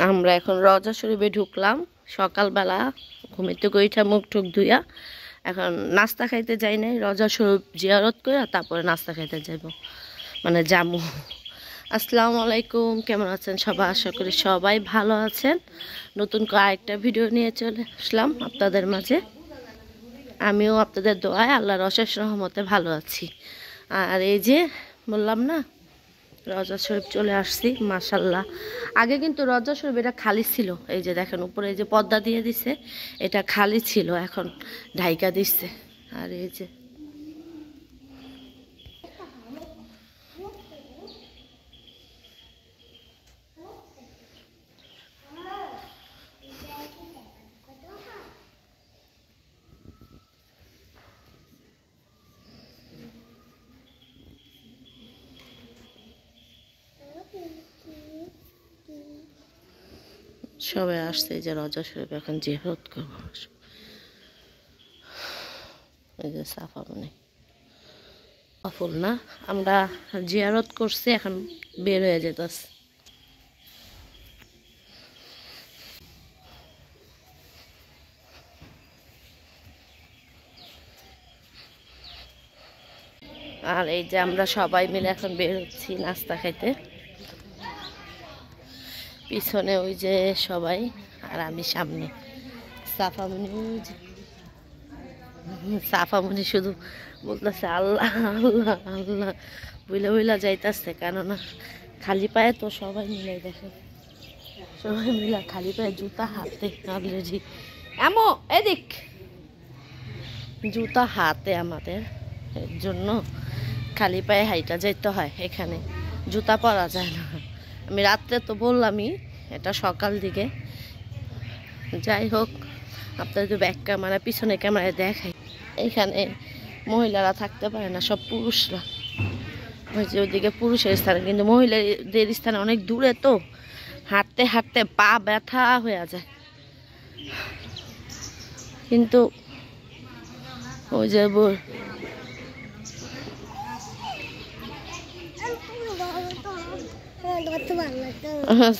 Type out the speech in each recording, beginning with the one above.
আমরা এখন রওজা শরীফে ঢুকলাম সকালবেলা ঘুমিতে গইঠা মুখ টুক ধুইয়া এখন নাস্তা খাইতে যাই নাই রওজা শরীফ জিয়ারত করে তারপরে নাস্তা খাইতে যাইব মানে জামু। আসসালামু আলাইকুম, কেমন আছেন সবাই? আশা করি সবাই ভালো আছেন। নতুন আরেকটা ভিডিও নিয়ে চলে আসলাম আপনাদের মাঝে। আমিও আপনাদের দোয়ায় আল্লাহর অশেষ রহমতে ভালো আছি। আর এই যে বললাম না রওজা শরীফ চলে আসছি মাশাল্লাহ। আগে কিন্তু রওজা শরীফ এটা খালি ছিল, এই যে দেখেন উপরে এই যে পর্দা দিয়ে দিছে, এটা খালি ছিল, এখন ঢাইকা দিচ্ছে। আর এই যে সবাই আসছে এই যে রওজা শরীফ এখন জিয়ারত করবো। এই যে সাফা মানে অফুল না, আমরা জিয়ারত করছি, এখন বের হয়ে যেতেছে। আর এই যে আমরা সবাই মিলে এখন বের হচ্ছি নাস্তা খাইতে। পিছনে ওই যে সবাই আর আমি সামনে। সাফামণি শুধু বলতেছে আল্লাহ আল্লাহ আল্লাহ বুইলা বুইলা যাইতেছে, কেননা খালি পায়ে তো সবাই মিলে দেখেন, সবাই মিলে খালি পায়ে জুতা হাতে অলরেডি এমন এদিক জুতা হাতে আমাদের, এর জন্য খালি পায়ে হাইটা যাইতে হয়, এখানে জুতা পরা যায় না। আমি রাত্রে তো বললামই, এটা সকাল দিকে। যাই হোক, আপনাদের ব্যাক ক্যামেরা পিছনে ক্যামেরায় দেখাই, এখানে মহিলারা থাকতে পারে না, সব পুরুষরা। ওই যে ওইদিকে পুরুষের স্থানে, কিন্তু মহিলাদের স্থানে অনেক দূরে, তো হাঁটতে হাঁটতে পা ব্যথা হয়ে যায়। কিন্তু ওই যে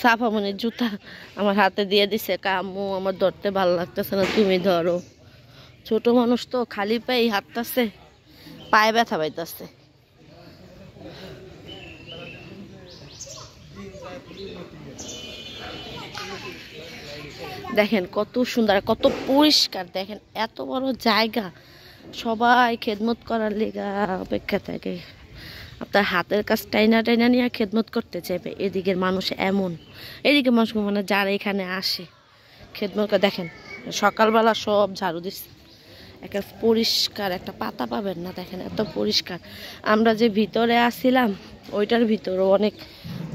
সাফামণির জুতা আমার হাতে দিয়ে দিছে, কামু আমার ধরতে ভালো লাগতেছে না, তুমি ধরো। ছোট মানুষ তো খালি পায়ে হাঁটতেছে, পায়ে ব্যথা পাইতেছে। দেখেন কত সুন্দর, কত পরিষ্কার, দেখেন এত বড় জায়গা, সবাই খেদমত করার লেগা অপেক্ষা থাকে। আপনার হাতের কাজ টাইনা টাইনা নিয়ে খেদমত করতে চাইবে। এদিকের মানুষ এমন, এদিকে মানুষ মানে যারা এখানে আসে খেদমত করে, দেখেন সকালবেলা সব ঝাড়ু দিচ্ছে, একটা পরিষ্কার একটা পাতা পাবেন না, দেখেন এত পরিষ্কার। আমরা যে ভিতরে আসছিলাম ওইটার ভিতরেও অনেক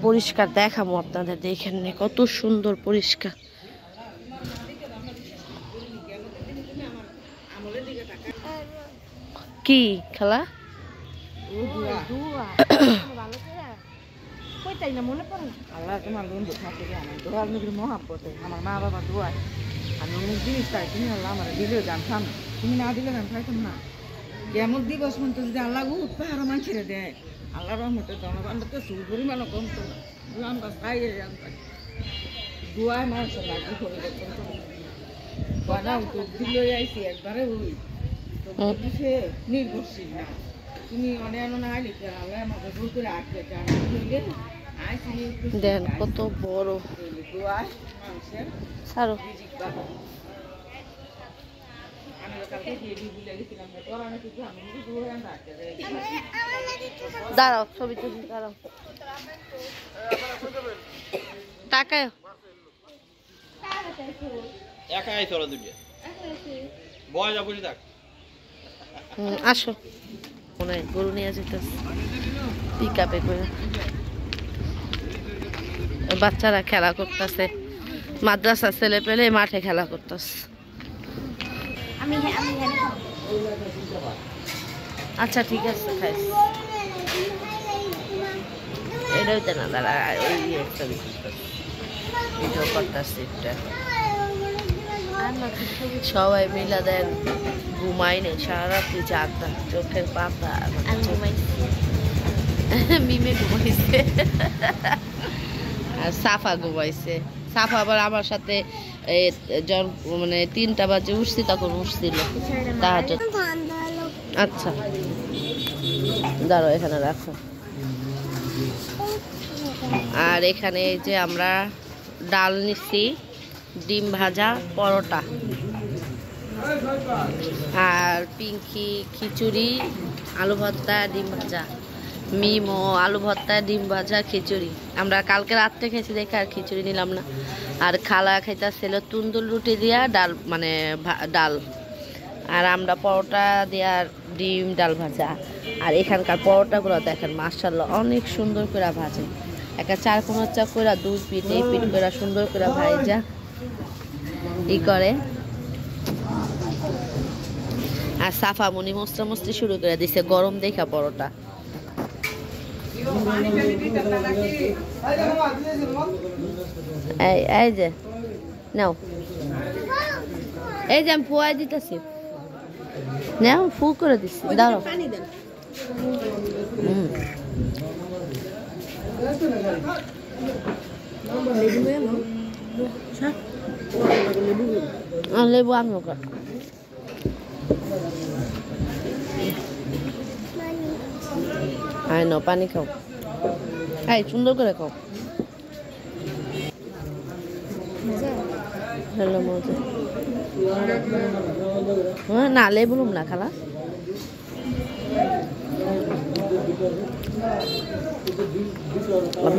পরিষ্কার, দেখাবো আপনাদের, দেখেন কত সুন্দর পরিষ্কার। কি খেলা আল্লাহ তোমার বন্ধু থাকে, দোয়ার নবীর মহাব্বতে আমার মা বাবা দোয়ায় আমি অনেক জিনিস চাই, তুমি আল্লাহ আমার দিলেও জানতাম, তুমি না দিলে আমি খাইতাম না। কেমন দিবস মতো যদি আল্লাহ উঠবে আরো মান ছেড়ে দেয়, আল্লাহ রহমতে জনগণটা তো সুর পরিমাণও কমতো না, আমরা চাই জানতাম দোয়ায় মানুষের লাগবে পরিবর্তন করবো। বানাও তো দিলে আইসি একবারে ওই তো সে নির্ভরশীল না, তুমি অনেক না আইলে আল্লাহ আমাকে ভুল করে আটকে দেন কত বড় সারো। দাঁড়াও ছবি তুলি, দাঁড়াও টাকায় আসো, মনে হয় গরু নিয়ে যেতেছে পিক আপে করে। বাচ্চারা খেলা করতেছে, মাদ্রাসা ছেলে পেলে মাঠে খেলা করতেছে। আচ্ছা ঠিক আছে, খাইস এটা হইতে না, দাঁড়া ওই ছবি ভিডিও করতেছে। সবাই মিলা দেন ঘুমাই নেই, সারা রাত্রি জাগতা, চোখের পাতা মিমে ঘুমাইছে আর সাফা ঘুমাইছে। সাফা আবার আমার সাথে মানে 3টা বাজে উঠছি তখন উঠছিল তাহাজ্জুদ। আচ্ছা দাঁড়ো এখানে রাখো। আর এখানে এই যে আমরা ডাল নিচ্ছি, ডিম ভাজা, পরোটা, আর পিঙ্কি খিচুড়ি, আলু ভর্তা, ডিম ভাজা, মিমো আলু ভর্তা, ডিম ভাজা, খিচুড়ি। আমরা কালকে রাত্রে খেয়েছি দেখে আর খিচুড়ি নিলাম না। আর খালা খাইতেছিল তুন্দুল রুটি দিয়া ডাল, মানে ডাল। আর আমরা পরোটা দিয়া ডিম ডাল ভাজা। আর এখানকার পরোটাগুলো দেখেন মাশাআল্লাহ অনেক সুন্দর করে ভাজে, একটা 4-5 করে 2 পিঠ এই পিঠ করে সুন্দর করে ভাজা ই করে। আর সাফা মনি মস্তি শুরু করে দিছে গরম দেখা পরোটা। এই যে নাও, এই যে আমি ফুয়াই দিতেছি, নাও ফু করে দিচ্ছি, দাঁড়াও। লেবু আনো কর। আয় নাও পানি খাও, এই সুন্দর করে খাও। হ্যালো মজা না লেবু না খালা।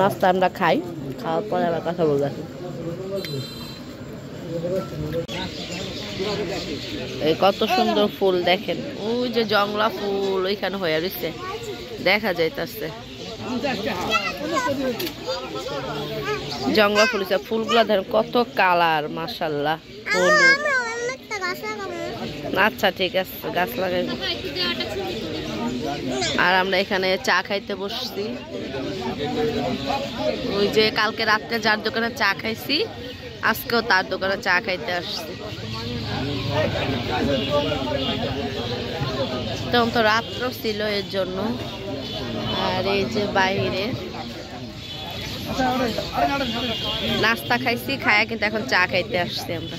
নাস্তা আমরা খাই, খাওয়ার পরে আবার কথা বলবো। এই কত সুন্দর ফুল দেখেন, ওই যে জংলা ফুল ওইখানে হয়ে রয়েছে দেখা যাইতেছে। জংলা ফুল, ফুলগুলা ধরেন কত কালার মাশাআল্লাহ। আচ্ছা ঠিক আছে, গাছ লাগাই। আর আমরা এখানে চা খাইতে বসছি, ওই যে কালকে রাত্রে যার দোকানে চা খাইছি আজকেও তার দোকানে চা খাইতে আসছি। তখন তো রাত্র ছিল এর জন্য। আর এই যে বাইরে নাস্তা খাইছি, খায়া কিন্তু এখন চা খাইতে আসছি আমরা।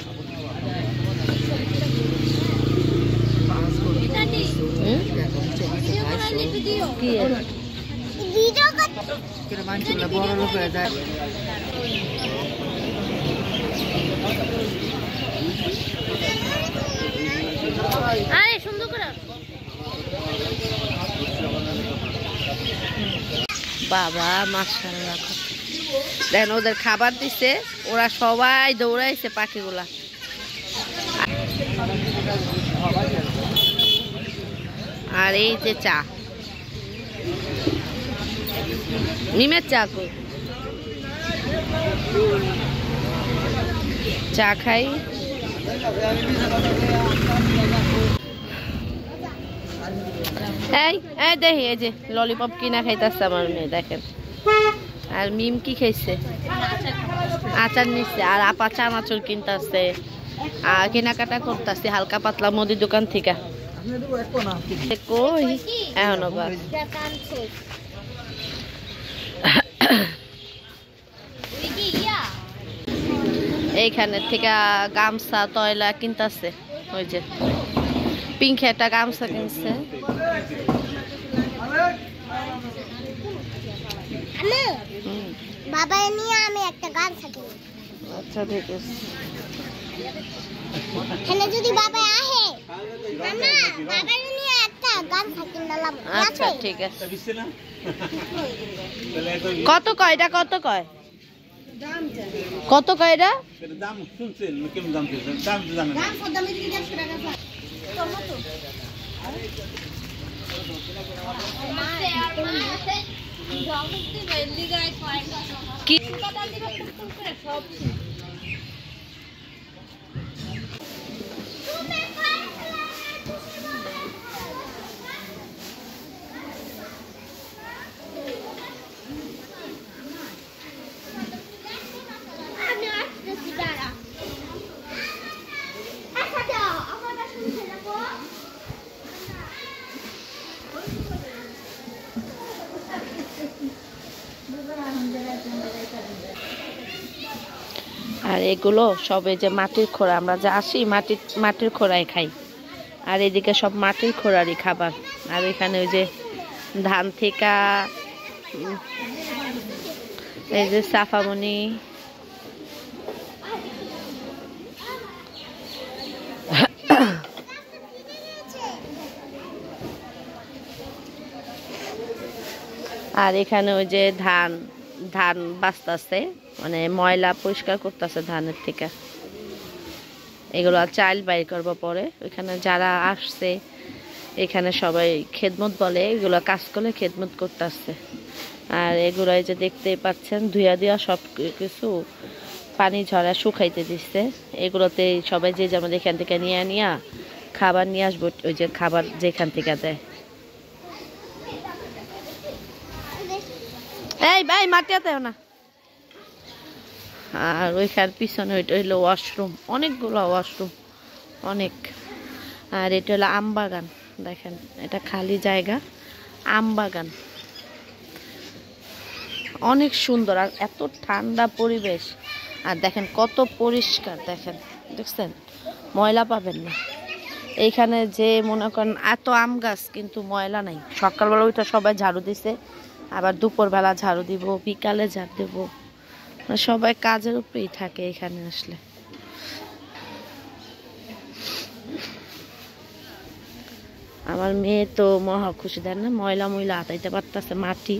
আরে সুন্দর করে বাবা মাশাআল্লাহ দেখেন, ওদের খাবার দিছে, ওরা সবাই দৌড়াইছে পাখিগুলা। আর এই যে চা, নিমের চা কই, চা খাই। এই এই দেখি এই যে ললিপপ কিনা খাইতেছে আমার মেয়ে দেখেন। আর মিম কি খাইছে, আচার নিচ্ছে। আর আপা চানাচুর কিনতেছে আর কেনাকাটা করতেছে হালকা পাতলা মুদির দোকান থেকে। কই এখনো এইখানে থেকে গামছা তয়লা কিনতেছে। ওই যে পিঙ্কি একটা গামছা কিনছে। বাবা নিয়ে আমি একটা গামছা কিনি। আচ্ছা ঠিক আছে, এখানে যদি বাবা আহে মামা বাবা নিয়ে একটা গামছা কিনলাম। আচ্ছা ঠিক আছে। কত কয় এটা, কত কয়, কত কয় এটা? দাম শুনছেন কেমন দাম দিয়েছেন? দাম তো জানেন না। গামছা দাম 150 টাকা স্যার। টমেটো কি আর এগুলো সব এই যে মাটির খোড়া, আমরা যে আসি মাটির খোড়ায় খাই। আর এদিকে সব মাটির খোড়ারই খাবার। আর এখানে ওই যে ধান থেকে এই যে সাফামণি, আর এখানে ওই যে ধান বাঁচতেছে, মানে ময়লা পরিষ্কার করতেছে ধানের থেকে। এগুলো চাইল বাইর করবো পরে। ওইখানে যারা আসছে এখানে সবাই খেদমত বলে, এগুলো কাজ করলে খেদমত করতে আসছে। আর এগুলো এই যে দেখতেই পাচ্ছেন ধুয়া দিয়া সব কিছু পানি ঝরা শুকাইতে দিচ্ছে। এগুলোতে সবাই যে যেমন এখান থেকে নিয়ে খাবার নিয়ে আসবো, ওই যে খাবার যেখান থেকে দেয়। এই ভাই মাটিয়াতে না। আর ওইখান পিছনে ওইটা হইলো ওয়াশরুম, অনেকগুলো ওয়াশরুম, অনেক। আর এটা হলো আম বাগান, দেখেন এটা খালি জায়গা, আম বাগান অনেক সুন্দর। আর এত ঠান্ডা পরিবেশ, আর দেখেন কত পরিষ্কার, দেখছেন ময়লা পাবেন না এইখানে। যে মনে করেন এত আম গাছ কিন্তু ময়লা নাই। সকালবেলা ওইটা সবাই ঝাড়ু দিছে, আবার দুপুরবেলা ঝাড়ু দিব, বিকালে ঝাড়ু দেব, সবাই কাজের উপরেই থাকে এখানে আসলে। আমার মেয়ে তো মহা খুশি, দেন না ময়লা আতাইতে পারতেছে মাটি।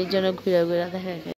এই জন্য ঘুরে দেখা